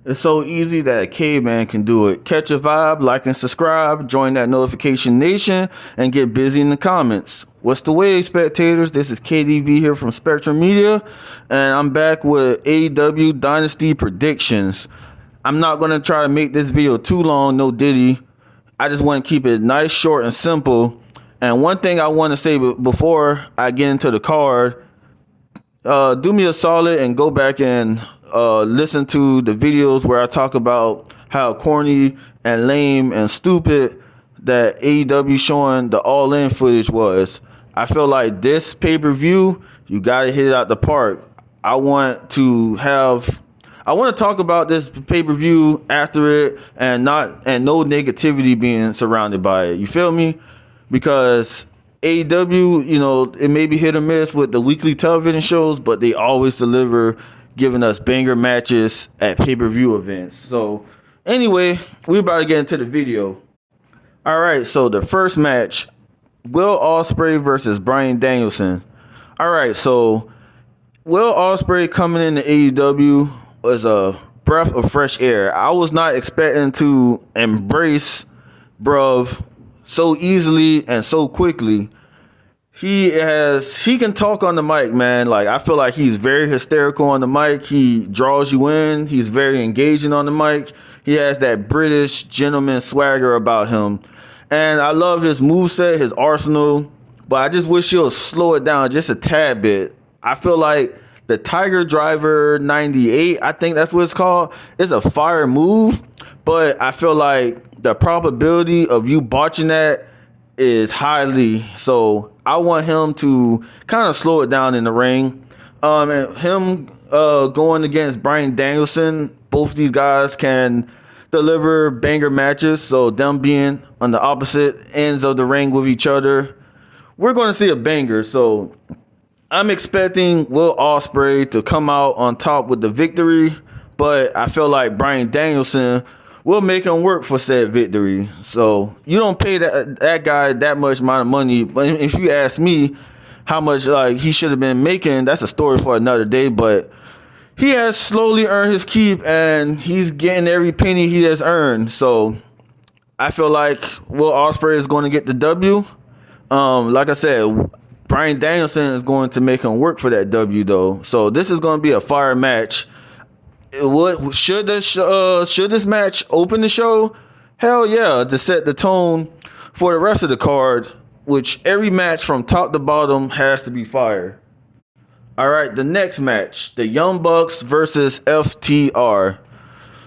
It's so easy that a caveman can do it. Catch a vibe, like and subscribe, join that notification nation, and get busy in the comments. What's the way, spectators? This is KDV here from Spectrum Media, and I'm back with AEW Dynasty Predictions. I'm not going to try to make this video too long, no diddy. I just want to keep it nice, short, and simple. And one thing I want to say before I get into the card, do me a solid and go back and listen to the videos where I talk about how corny and lame and stupid that AEW showing the all-in footage was. I feel like this pay-per-view, you gotta hit it out the park. I want to talk about this pay-per-view after it and no negativity being surrounded by it. You feel me? Because AEW, it may be hit or miss with the weekly television shows, but they always deliver, giving us banger matches at pay-per-view events. So anyway, we're about to get into the video. All right, so the first match, Will Ospreay versus Bryan Danielson. All right, so Will Ospreay coming into AEW was a breath of fresh air. I was not expecting to embrace bruv so easily and so quickly. He can talk on the mic, man. Like, I feel like he's very hysterical on the mic. He draws you in. He's very engaging on the mic. He has that British gentleman swagger about him. And I love his moveset, his arsenal, but I just wish he'll slow it down just a tad bit. I feel like the Tiger Driver 98, I think that's what it's called, is a fire move, but I feel like the probability of you botching that is highly. So I want him to kind of slow it down in the ring. And him going against Bryan Danielson, both these guys can deliver banger matches. So them being on the opposite ends of the ring with each other, we're going to see a banger. So I'm expecting Will Ospreay to come out on top with the victory, but I feel like Bryan Danielson will make him work for said victory. So you don't pay that guy that much amount of money. But if you ask me how much he should have been making, that's a story for another day. But he has slowly earned his keep, and he's getting every penny he has earned. So I feel like Will Ospreay is going to get the W. Like I said, Bryan Danielson is going to make him work for that W, though. So this is going to be a fire match. Should this match open the show? Hell yeah, to set the tone for the rest of the card, which every match from top to bottom has to be fire. All right, the next match, the Young Bucks versus FTR.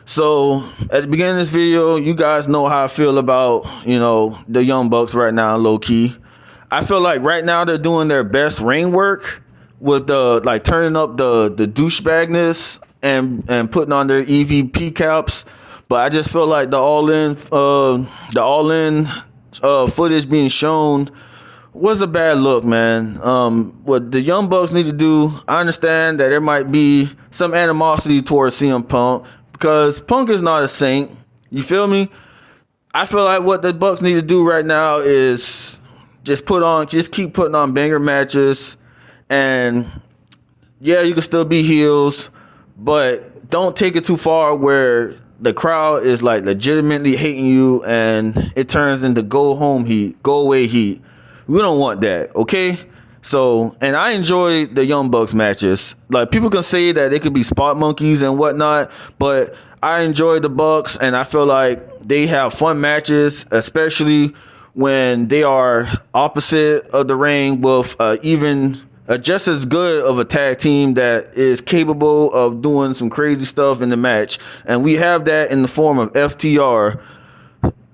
So at the beginning of this video, you guys know how I feel about, the Young Bucks right now, low key. I feel like right now they're doing their best ring work with the turning up the douchebagness and putting on their EVP caps, but I just feel like the all-in footage being shown was a bad look, man. What the Young Bucks need to do, I understand that there might be some animosity towards CM Punk because Punk is not a saint. You feel me? I feel like what the Bucks need to do right now is just keep putting on banger matches, and yeah, you can still be heels, but don't take it too far where the crowd is legitimately hating you and it turns into go away heat. We don't want that, okay? So, and I enjoy the Young Bucks matches. Like, people can say that they could be spot monkeys and whatnot, but I enjoy the Bucks, and I feel like they have fun matches, especially when they are opposite of the ring with even just as good of a tag team that is capable of doing some crazy stuff in the match. And we have that in the form of FTR.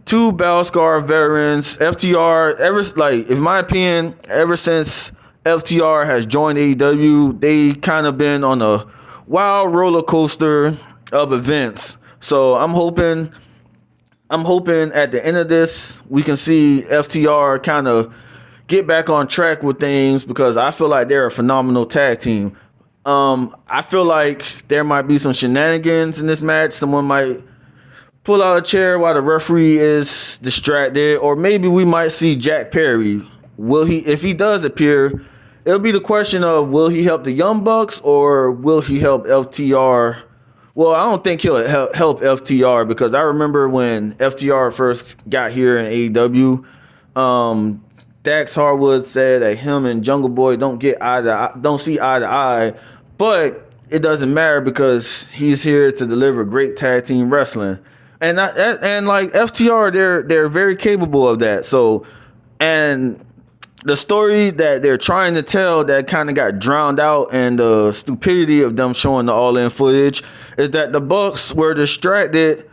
Two Battle-Scar veterans. FTR, in my opinion, ever since FTR has joined AEW, they kind of been on a wild roller coaster of events. So I'm hoping at the end of this, we can see FTR kind of get back on track with things, because I feel like they're a phenomenal tag team. I feel like there might be some shenanigans in this match. Someone might pull out a chair while the referee is distracted, or maybe we might see Jack Perry. If he does appear, it'll be the question of, will he help the Young Bucks or will he help FTR Well, I don't think he'll help FTR because I remember when FTR first got here in AEW, Dax Harwood said that him and Jungle Boy don't see eye to eye, but it doesn't matter because he's here to deliver great tag team wrestling, and like FTR, they're very capable of that. So, and the story that they're trying to tell that kind of got drowned out in the stupidity of them showing the all-in footage is that the Bucks were distracted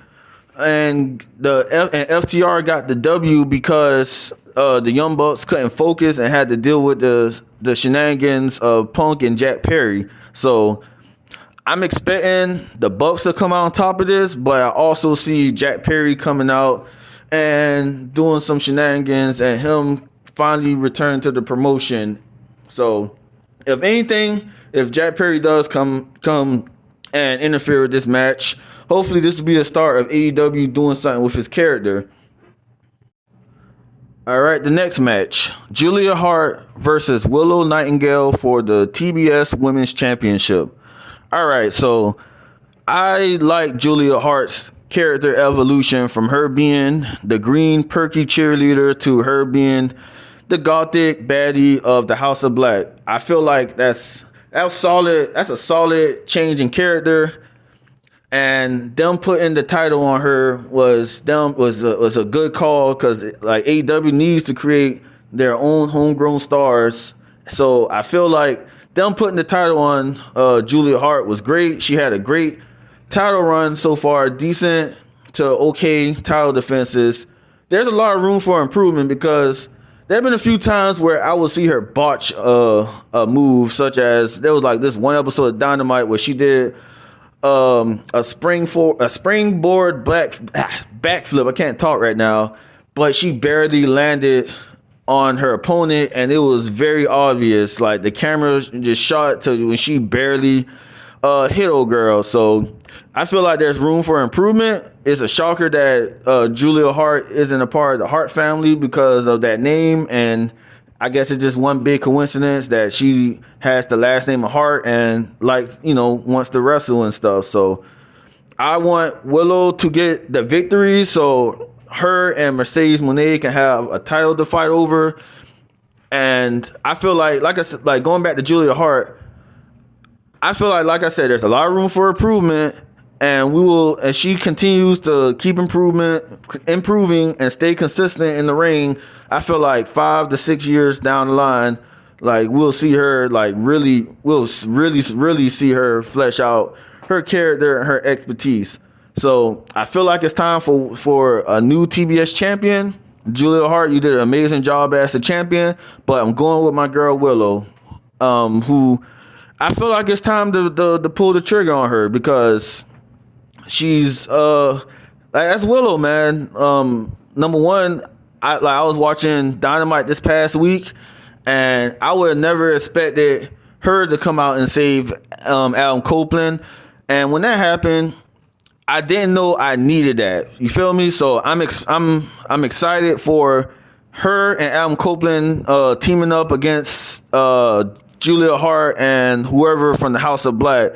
and FTR got the W because the Young Bucks couldn't focus and had to deal with the shenanigans of Punk and Jack Perry. So I'm expecting the Bucks to come out on top of this, but I also see Jack Perry coming out and doing some shenanigans and him finally return to the promotion. So if anything, if Jack Perry does come and interfere with this match, hopefully this will be the start of AEW doing something with his character. All right, the next match, Julia Hart versus Willow Nightingale for the TBS Women's Championship. All right, so I like Julia Hart's character evolution from her being the green perky cheerleader to her being the gothic baddie of the House of Black. I feel like that's solid. That's a solid change in character, and them putting the title on her was a good call because like AEW needs to create their own homegrown stars. So I feel like them putting the title on Julia Hart was great. She had a great title run so far, decent to okay title defenses. There's a lot of room for improvement because there have been a few times where I will see her botch a move, such as there was like this one episode of Dynamite where she did a springboard backflip. I can't talk right now, but she barely landed on her opponent, and it was very obvious. Like the camera just shot to when she barely hit old girl. So I feel like there's room for improvement. It's a shocker that Julia Hart isn't a part of the Hart family because of that name, and I guess it's just one big coincidence that she has the last name of Hart and wants to wrestle and stuff. So I want Willow to get the victory so her and Mercedes Moné can have a title to fight over. And I feel like I said, like going back to Julia Hart, I feel like I said, there's a lot of room for improvement, and as she continues to keep improving and stay consistent in the ring, I feel like 5 to 6 years down the line, like we'll see her we'll really see her flesh out her character and her expertise. So I feel like it's time for a new TBS champion. Julia Hart, you did an amazing job as the champion, but I'm going with my girl Willow, who I feel like it's time to pull the trigger on her because she's that's Willow, man. Number one, I was watching Dynamite this past week, and I would have never expected her to come out and save Adam Copeland. And when that happened, I didn't know I needed that. You feel me? So I'm excited for her and Adam Copeland teaming up against Julia Hart and whoever from the House of Black.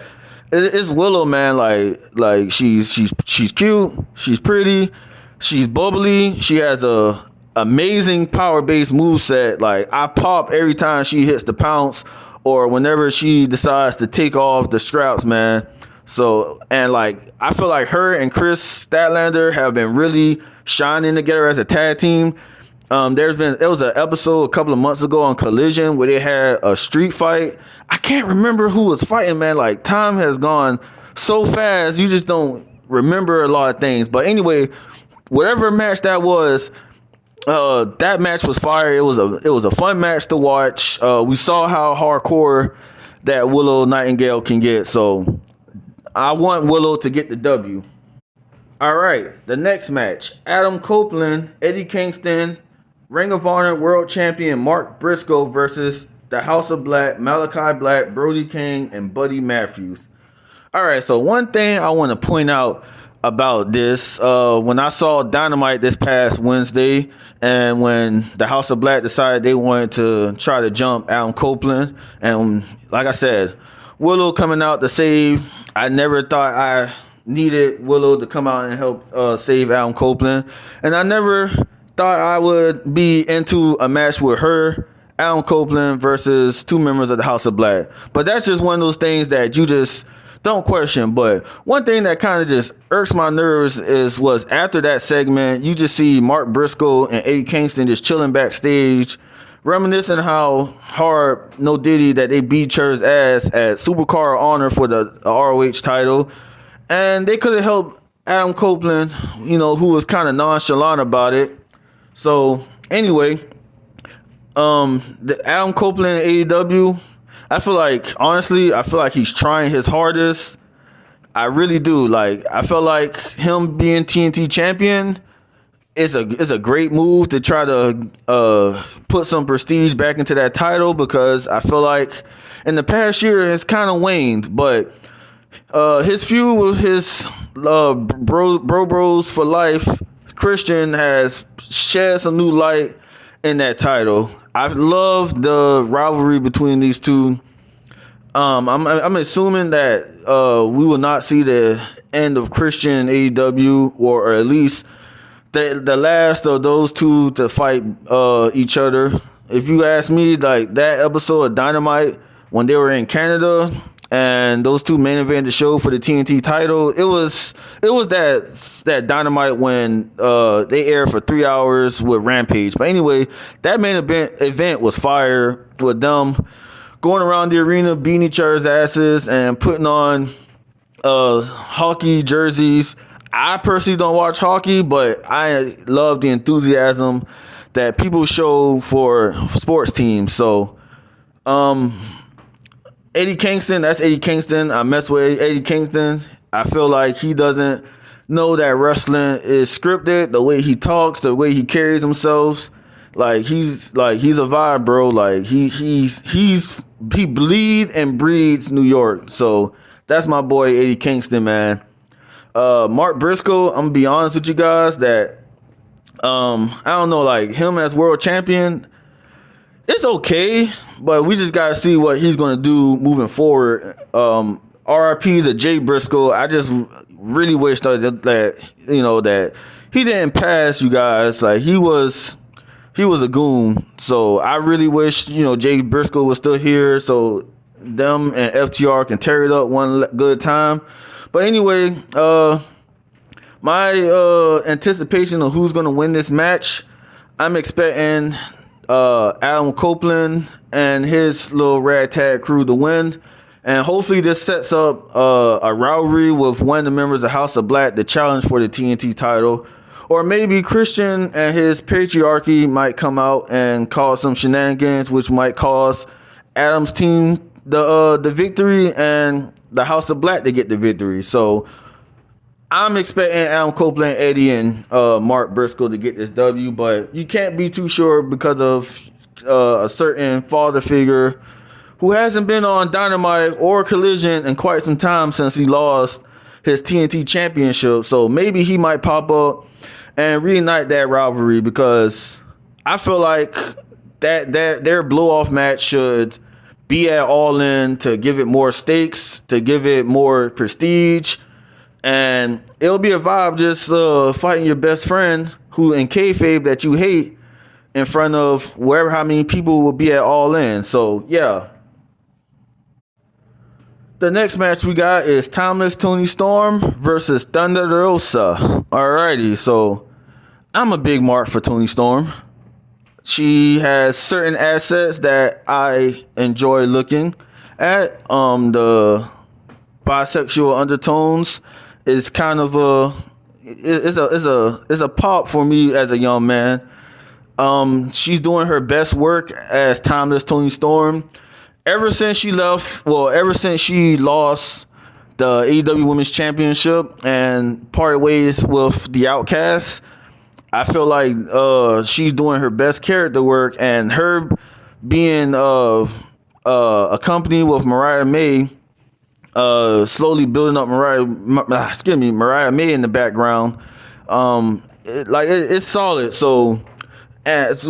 It's Willow, man. Like she's cute, she's pretty, she's bubbly, she has a amazing power-based moveset. Like I pop every time she hits the pounce or whenever she decides to take off the straps, man. So, and like I feel like her and Chris Statlander have been really shining together as a tag team. There was an episode a couple of months ago on Collision where they had a street fight. I can't remember who was fighting, man. Like time has gone so fast, you just don't remember a lot of things. But anyway, whatever match that was, that match was fire. It was a fun match to watch. We saw how hardcore that Willow Nightingale can get. So I want Willow to get the W. All right, the next match, Adam Copeland, Eddie Kingston, Ring of Honor World Champion Mark Briscoe versus the House of Black, Malachi Black, Brody King, and Buddy Matthews. All right, so one thing I want to point out about this, when I saw Dynamite this past Wednesday, and when the House of Black decided they wanted to try to jump Adam Copeland, and like I said, Willow coming out to save, I never thought needed Willow to come out and help save Adam Copeland. And I never thought I would be into a match with her, Adam Copeland, versus two members of the House of Black. But that's just one of those things that you just don't question. But one thing that kind of just irks my nerves was after that segment, you just see Mark Briscoe and Eddie Kingston just chilling backstage, reminiscing how hard No Diddy that they beat each other's ass at Supercar Honor for the ROH title. And they could have helped Adam Copeland, who was kind of nonchalant about it. So anyway, the Adam Copeland AEW, I feel like he's trying his hardest. I really do. I feel like him being TNT champion is a great move to try to put some prestige back into that title, because I feel like in the past year it's kind of waned. But his feud with his bros for life, Christian, has shed some new light in that title. I love the rivalry between these two. I'm assuming that we will not see the end of Christian in AEW, or at least the last of those two to fight each other. If you ask me, that episode of Dynamite when they were in Canada and those two main evented the show for the TNT title, it was that Dynamite when they aired for 3 hours with Rampage. But anyway, that main event was fire, with them going around the arena beating each other's asses and putting on hockey jerseys. I personally don't watch hockey, but I love the enthusiasm that people show for sports teams. So Eddie Kingston, that's Eddie Kingston. I mess with Eddie Kingston. I feel like he doesn't know that wrestling is scripted. The way he talks, the way he carries himself, he's a vibe, bro. He bleed and breeds New York. So that's my boy Eddie Kingston, man. Mark Briscoe, I'm gonna be honest with you guys that I don't know, him as world champion, it's okay, but we just gotta see what he's gonna do moving forward. RIP to Jay Briscoe. I just really wish that he didn't pass, you guys. He was a goon. So I really wish Jay Briscoe was still here, so them and FTR can tear it up one good time. But anyway, my anticipation of who's gonna win this match, I'm expecting Adam Copeland and his little ragtag crew to win. And hopefully this sets up a rivalry with one of the members of House of Black to challenge for the TNT title. Or maybe Christian and his patriarchy might come out and cause some shenanigans, which might cause Adam's team the victory and the House of Black to get the victory. So I'm expecting Adam Copeland, Eddie, and Mark Briscoe to get this W, but you can't be too sure because of a certain father figure who hasn't been on Dynamite or Collision in quite some time since he lost his TNT championship. So maybe he might pop up and reignite that rivalry, because I feel like that their blow-off match should be at All In to give it more stakes, to give it more prestige. And it'll be a vibe just fighting your best friend who in kayfabe that you hate in front of how many people will be at All In. So, yeah. The next match we got is Timeless Tony Storm versus Thunder Rosa. Alrighty, so I'm a big mark for Tony Storm. She has certain assets that I enjoy looking at. The bisexual undertones is kind of a pop for me as a young man. She's doing her best work as Timeless Tony Storm. Ever since she lost the AEW Women's Championship and parted ways with the Outcasts, I feel like she's doing her best character work, and her being accompanied with Mariah May, slowly building up Mariah May in the background. It's solid. So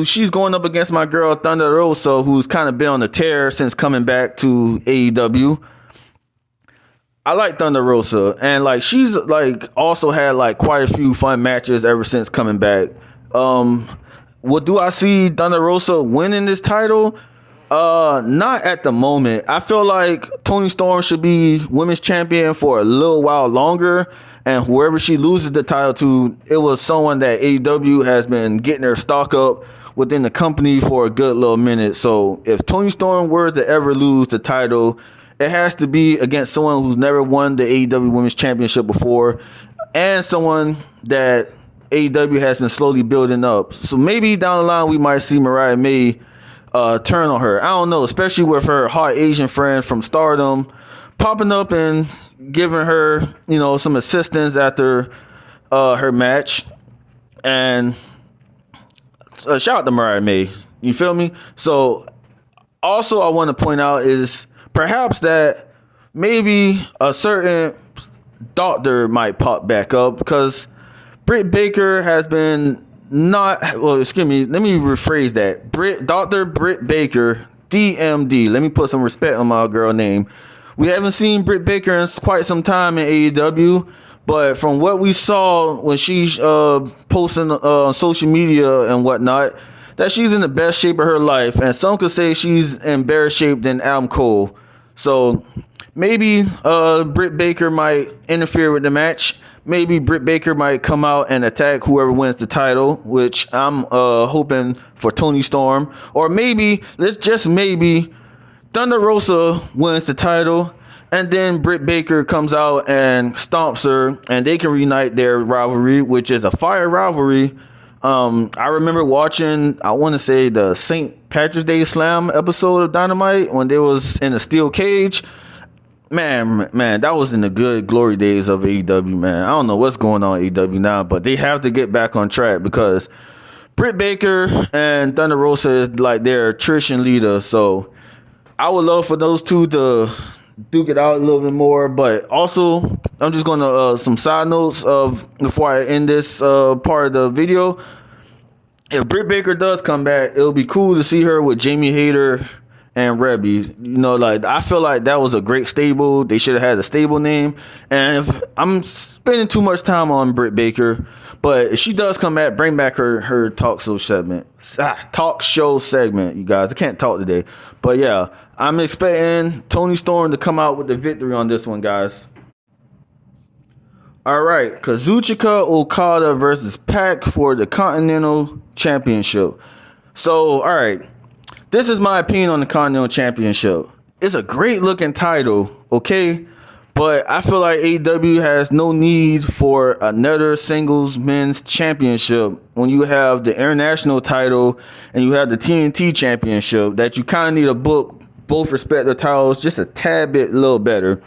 she's going up against my girl Thunder Rosa, who's kind of been on the tear since coming back to AEW. I like Thunder Rosa, and like she's like also had like quite a few fun matches ever since coming back. What do I see Thunder Rosa winning this title? Not at the moment. I feel like Toni Storm should be women's champion for a little while longer, and whoever she loses the title to, it was someone that AEW has been getting their stock up within the company for a good little minute. So if Toni Storm were to ever lose the title, it has to be against someone who's never won the AEW Women's Championship before, and someone that AEW has been slowly building up. So maybe down the line we might see Mariah May turn on her. I don't know, especially with her hot Asian friend from Stardom popping up and giving her, you know, some assistance after her match. And shout out to Mariah May. You feel me? So also I want to point out is perhaps that maybe a certain doctor might pop back up, because Britt Baker has been not, well, excuse me, let me rephrase that. Dr. Britt Baker, DMD. Let me put some respect on my girl name. We haven't seen Britt Baker in quite some time in AEW, but from what we saw when she's posting on social media and whatnot, that she's in the best shape of her life, and some could say she's in better shape than Adam Cole. So maybe Britt Baker might interfere with the match. Maybe Britt Baker might come out and attack whoever wins the title, which I'm hoping for Toni Storm. Or maybe, let's just maybe, Thunder Rosa wins the title, and then Britt Baker comes out and stomps her, and they can reunite their rivalry, which is a fire rivalry. I remember watching, I want to say, the St. Patrick's Day Slam episode of Dynamite when they was in a steel cage. Man, that was in the good glory days of AEW, man. I don't know what's going on in AEW now, but they have to get back on track, because Britt Baker and Thunder Rosa is like their attrition leader. So I would love for those two to duke it out a little bit more. But also, I'm just going to some side notes of before I end this part of the video. If Britt Baker does come back, it'll be cool to see her with Jamie Hayter and Rebby. You know, like, I feel like that was a great stable. They should have had a stable name. And if I'm spending too much time on Britt Baker, but if she does come back, bring back her talk show segment. You guys. I can't talk today. But yeah, I'm expecting Toni Storm to come out with the victory on this one, guys. All right, Kazuchika Okada versus Pac for the Continental Championship. So, all right, this is my opinion on the Continental Championship. It's a great looking title, okay? But I feel like AEW has no need for another singles men's championship when you have the international title and you have the TNT championship, that you kind of need to book both respective titles just a tad bit a little better.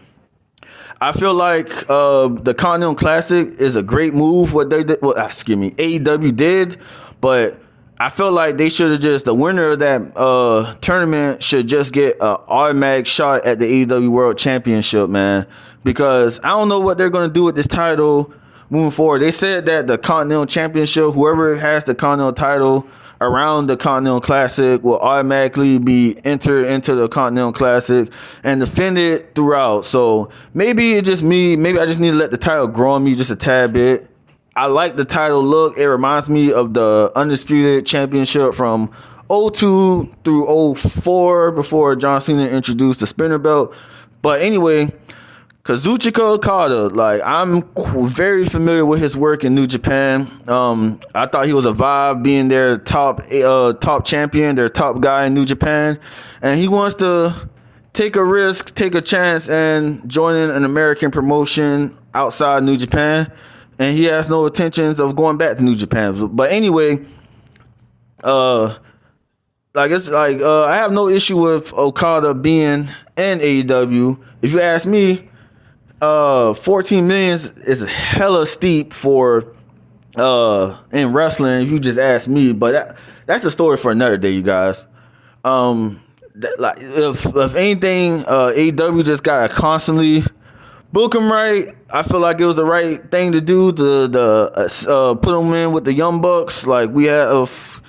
I feel like the Continental Classic is a great move. What they did, AEW did, but I feel like they should have the winner of that tournament should just get an automatic shot at the AEW World Championship, man. Because I don't know what they're going to do with this title moving forward. They said that the Continental Championship, whoever has the Continental title around the Continental Classic, will automatically be entered into the Continental Classic and defend it throughout. So maybe it's just me. Maybe I just need to let the title grow on me just a tad bit. I like the title look. It reminds me of the Undisputed Championship from 02 through 04 before John Cena introduced the spinner belt. But anyway, Kazuchika Okada, like, I'm very familiar with his work in New Japan. I thought he was a vibe being their top champion, their top guy in New Japan. And he wants to take a risk, take a chance, and join in an American promotion outside New Japan. And he has no intentions of going back to New Japan. But anyway, I have no issue with Okada being in AEW. If you ask me, 14 million is hella steep for in wrestling, if you just ask me. But that's a story for another day, you guys. If anything, AEW just gotta constantly book him right. I feel like it was the right thing to do to put him in with the Young Bucks. Like, we have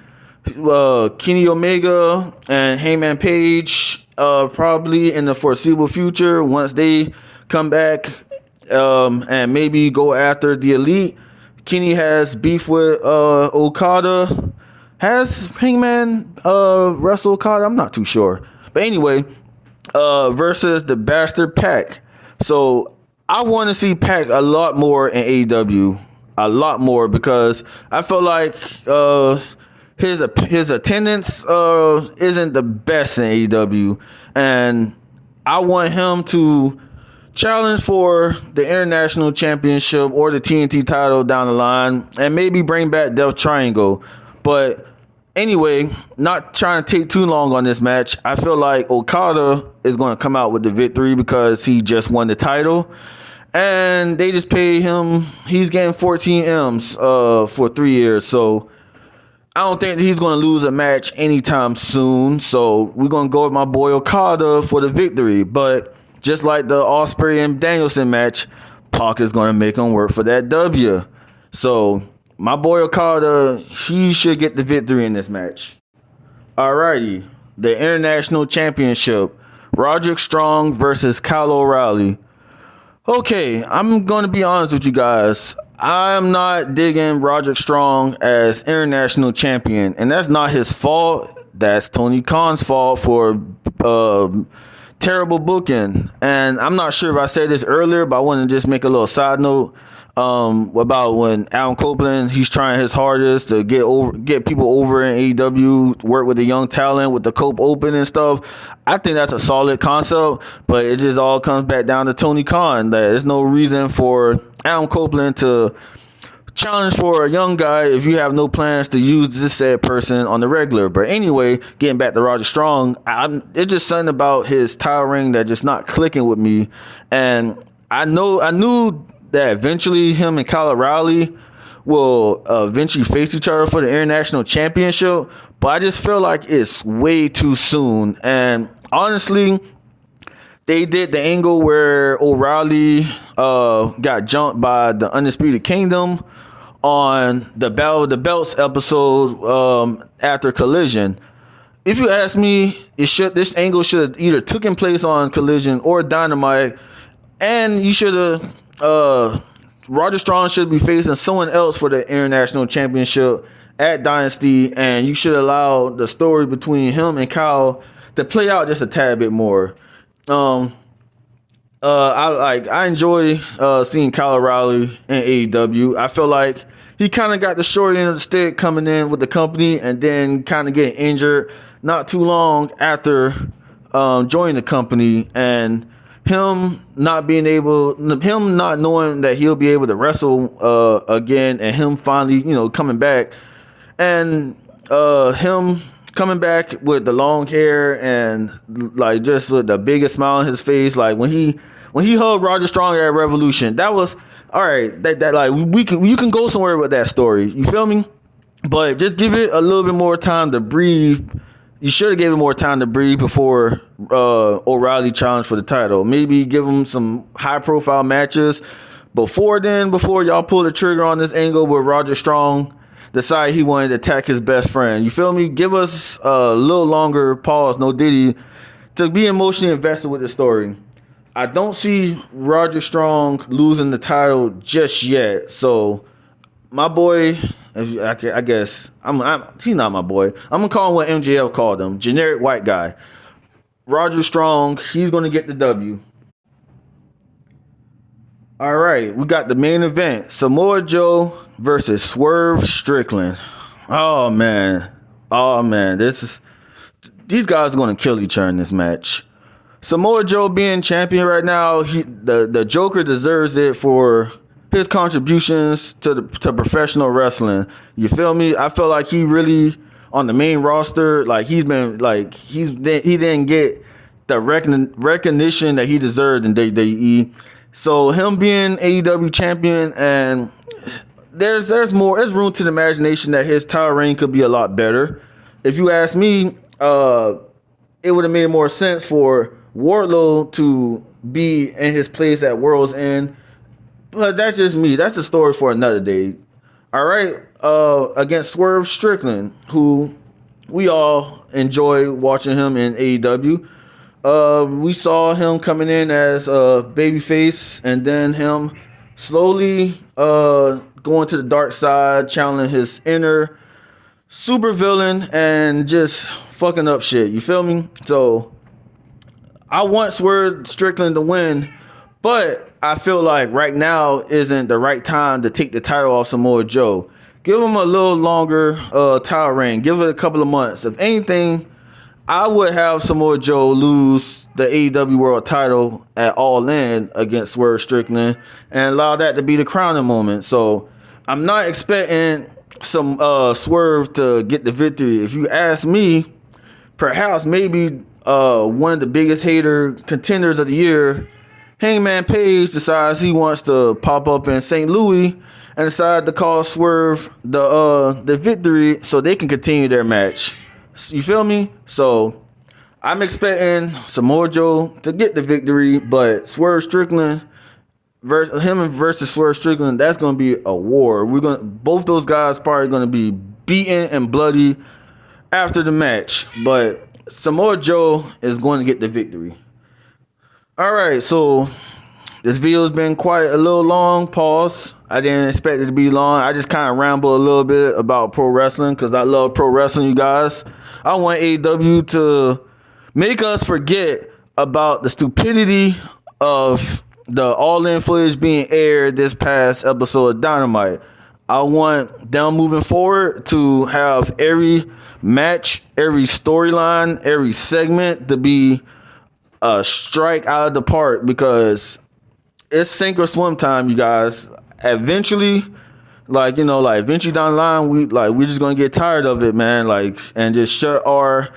Kenny Omega and Hangman Page probably in the foreseeable future once they come back and maybe go after the Elite. Kenny has beef with Okada. Has Hangman wrestled Okada? I'm not too sure. But anyway, versus the Bastard Pac. So I want to see Pac a lot more in AEW. A lot more, because I feel like his attendance isn't the best in AEW. And I want him to challenge for the International Championship or the TNT title down the line, and maybe bring back Death Triangle. But anyway, not trying to take too long on this match, I feel like Okada is going to come out with the victory because he just won the title. And they just paid him, he's getting 14 M's for 3 years. So I don't think that he's going to lose a match anytime soon. So we're going to go with my boy Okada for the victory. But just like the Ospreay and Danielson match, Pac is going to make him work for that W. So my boy Okada, he should get the victory in this match. Alrighty, the International Championship, Roderick Strong versus Kyle O'Reilly. Okay, I'm going to be honest with you guys. I'm not digging Roderick Strong as international champion, and that's not his fault. That's Tony Khan's fault for terrible booking. And I'm not sure if I said this earlier, but I want to just make a little side note about when Adam Copeland, he's trying his hardest to get people over in AEW, work with the young talent with the Cope Open and stuff. I think that's a solid concept, but it just all comes back down to Tony Khan. There's no reason for Adam Copeland to challenge for a young guy if you have no plans to use this said person on the regular. But anyway, getting back to Roger Strong, it's just something about his title ring that just not clicking with me. And I knew that eventually him and Kyle O'Reilly will eventually face each other for the International Championship, but I just feel like it's way too soon. And honestly, they did the angle where O'Reilly got jumped by the Undisputed Kingdom on the Battle of the Belts episode after Collision. If you ask me, this angle should have either taken place on Collision or Dynamite, and you should have Roger Strong should be facing someone else for the International Championship at Dynasty, and you should allow the story between him and Kyle to play out just a tad bit more. I enjoy seeing Kyle O'Reilly in AEW. I feel like he kind of got the short end of the stick coming in with the company, and then kind of getting injured not too long after joining the company, and him not knowing that he'll be able to wrestle again, and him finally, coming back, and him coming back with the long hair and like just with the biggest smile on his face, like when he hugged Roger Strong at Revolution, that was all right. That like you can go somewhere with that story. You feel me? But just give it a little bit more time to breathe. You should have given more time to breathe before O'Reilly challenged for the title. Maybe give him some high-profile matches before y'all pull the trigger on this angle where Roger Strong decided he wanted to attack his best friend. You feel me? Give us a little longer pause, no Diddy, to be emotionally invested with the story. I don't see Roger Strong losing the title just yet. So, my boy, I guess he's not my boy. I'm gonna call him what MJF called him, generic white guy. Roger Strong, he's gonna get the W. All right, we got the main event: Samoa Joe versus Swerve Strickland. Oh man, these guys are gonna kill each other in this match. Samoa Joe being champion right now, the Joker deserves it for his contributions to professional wrestling. You feel me? I feel like he really on the main roster, like he didn't get the recognition that he deserved in WWE. So him being AEW champion, and there's room to the imagination that his title reign could be a lot better. If you ask me, it would have made more sense for Wardlow to be in his place at World's End. But that's just me. That's a story for another day. All right. Against Swerve Strickland, who we all enjoy watching him in AEW. We saw him coming in as a babyface, and then him slowly going to the dark side, channeling his inner super villain and just fucking up shit. You feel me? So I want Swerve Strickland to win, but I feel like right now isn't the right time to take the title off Samoa Joe. Give him a little longer title reign. Give it a couple of months. If anything, I would have Samoa Joe lose the AEW World title at All In against Swerve Strickland and allow that to be the crowning moment. So I'm not expecting some Swerve to get the victory. If you ask me, perhaps maybe one of the biggest hater contenders of the year, Hangman Page, decides he wants to pop up in St. Louis and decide to call Swerve the victory so they can continue their match. You feel me? So I'm expecting Samoa Joe to get the victory, but Swerve Strickland versus Swerve Strickland, that's gonna be a war. Both those guys probably gonna be beaten and bloody after the match, but Samoa Joe is going to get the victory. All right, so this video has been quite a little long. Pause. I didn't expect it to be long. I just kind of ramble a little bit about pro wrestling because I love pro wrestling, you guys. I want AEW to make us forget about the stupidity of the all-in footage being aired this past episode of Dynamite. I want them moving forward to have every match, every storyline, every segment to be a strike out of the park because it's sink or swim time, you guys. Eventually, eventually down the line, we're just gonna get tired of it, man. And just shut our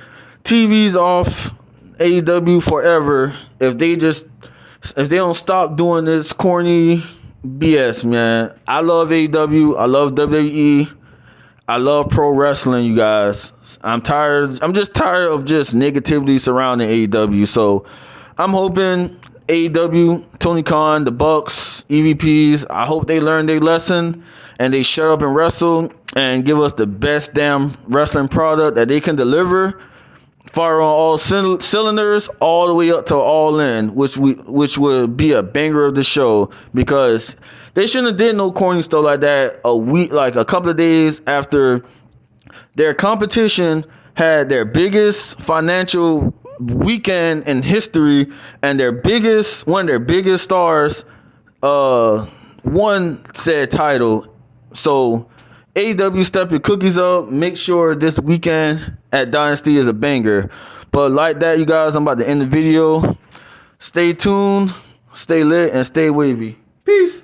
TVs off AEW forever if they don't stop doing this corny BS, man. I love AEW. I love WWE. I love pro wrestling, you guys. I'm just tired of just negativity surrounding AEW. So I'm hoping AEW, Tony Khan, the Bucks, EVPs, I hope they learn their lesson and they shut up and wrestle and give us the best damn wrestling product that they can deliver. Fire on all cylinders all the way up to All In, which would be a banger of the show because they shouldn't have did no corny stuff like that a couple of days after their competition had their biggest financial weekend in history and one of their biggest stars won said title. So AEW, step your cookies up. Make sure this weekend at Dynasty is a banger. But like that, you guys, I'm about to end the video. Stay tuned, stay lit, and stay wavy. Peace.